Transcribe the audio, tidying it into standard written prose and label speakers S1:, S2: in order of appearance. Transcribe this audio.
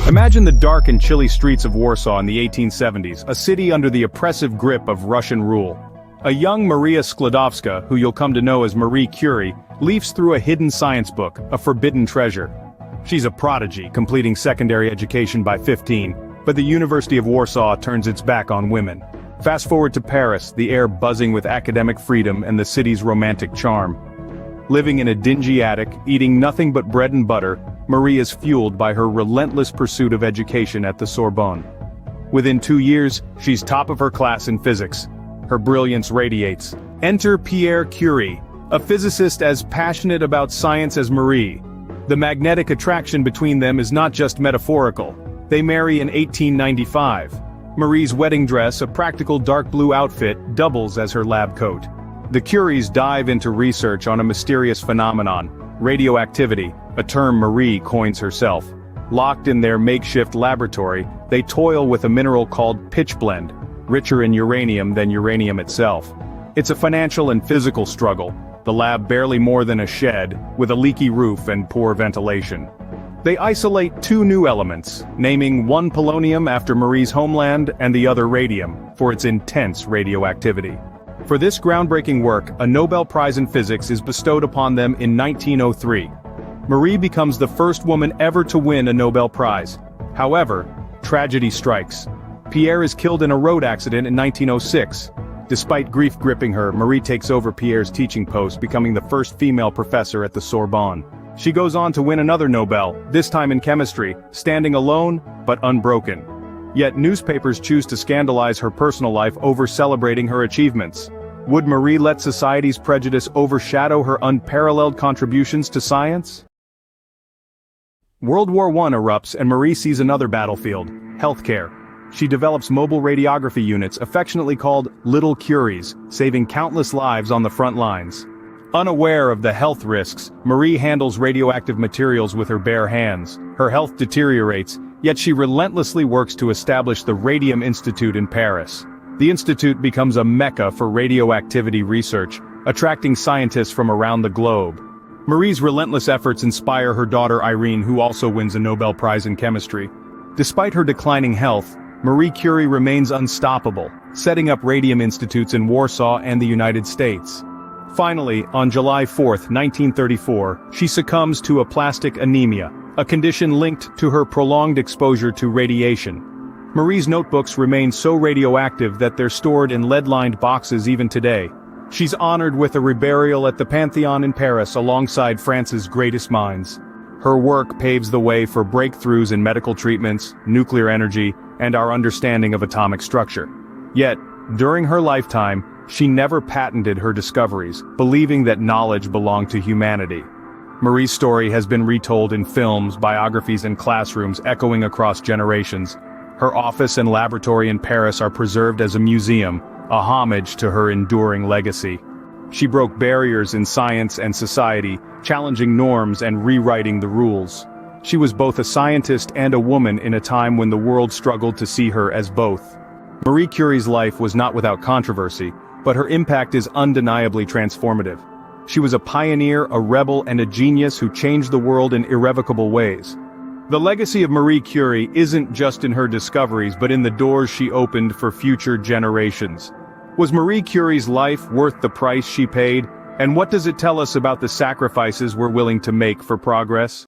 S1: Imagine the dark and chilly streets of Warsaw in the 1870s, a city under the oppressive grip of Russian rule. A young Maria Sklodowska, who you'll come to know as Marie Curie, leafs through a hidden science book, a forbidden treasure. She's a prodigy, completing secondary education by 15, but the University of Warsaw turns its back on women. Fast forward to Paris, the air buzzing with academic freedom and the city's romantic charm. Living in a dingy attic, eating nothing but bread and butter, Marie is fueled by her relentless pursuit of education at the Sorbonne. Within 2 years, she's top of her class in physics. Her brilliance radiates. Enter Pierre Curie, a physicist as passionate about science as Marie. The magnetic attraction between them is not just metaphorical. They marry in 1895. Marie's wedding dress, a practical dark blue outfit, doubles as her lab coat. The Curies dive into research on a mysterious phenomenon, radioactivity, a term Marie coins herself. Locked in their makeshift laboratory, they toil with a mineral called pitchblende, richer in uranium than uranium itself. It's a financial and physical struggle, the lab barely more than a shed, with a leaky roof and poor ventilation. They isolate 2 new elements, naming one polonium after Marie's homeland and the other radium, for its intense radioactivity. For this groundbreaking work, a Nobel Prize in Physics is bestowed upon them in 1903. Marie becomes the first woman ever to win a Nobel Prize. However, tragedy strikes. Pierre is killed in a road accident in 1906. Despite grief gripping her, Marie takes over Pierre's teaching post, becoming the first female professor at the Sorbonne. She goes on to win another Nobel, this time in chemistry, standing alone, but unbroken. Yet newspapers choose to scandalize her personal life over celebrating her achievements. Would Marie let society's prejudice overshadow her unparalleled contributions to science? World War I erupts and Marie sees another battlefield, healthcare. She develops mobile radiography units affectionately called Little Curies, saving countless lives on the front lines. Unaware of the health risks, Marie handles radioactive materials with her bare hands. Her health deteriorates, yet she relentlessly works to establish the Radium Institute in Paris. The institute becomes a mecca for radioactivity research, attracting scientists from around the globe. Marie's relentless efforts inspire her daughter Irene, who also wins a Nobel Prize in chemistry. Despite her declining health, Marie Curie remains unstoppable, setting up radium institutes in Warsaw and the United States. Finally, on July 4, 1934, she succumbs to aplastic anemia, a condition linked to her prolonged exposure to radiation. Marie's notebooks remain so radioactive that they're stored in lead-lined boxes even today. She's honored with a reburial at the Pantheon in Paris alongside France's greatest minds. Her work paves the way for breakthroughs in medical treatments, nuclear energy, and our understanding of atomic structure. Yet, during her lifetime, she never patented her discoveries, believing that knowledge belonged to humanity. Marie's story has been retold in films, biographies, and classrooms, echoing across generations. Her office and laboratory in Paris are preserved as a museum, a homage to her enduring legacy. She broke barriers in science and society, challenging norms and rewriting the rules. She was both a scientist and a woman in a time when the world struggled to see her as both. Marie Curie's life was not without controversy, but her impact is undeniably transformative. She was a pioneer, a rebel, and a genius who changed the world in irrevocable ways. The legacy of Marie Curie isn't just in her discoveries but in the doors she opened for future generations. Was Marie Curie's life worth the price she paid, and what does it tell us about the sacrifices we're willing to make for progress?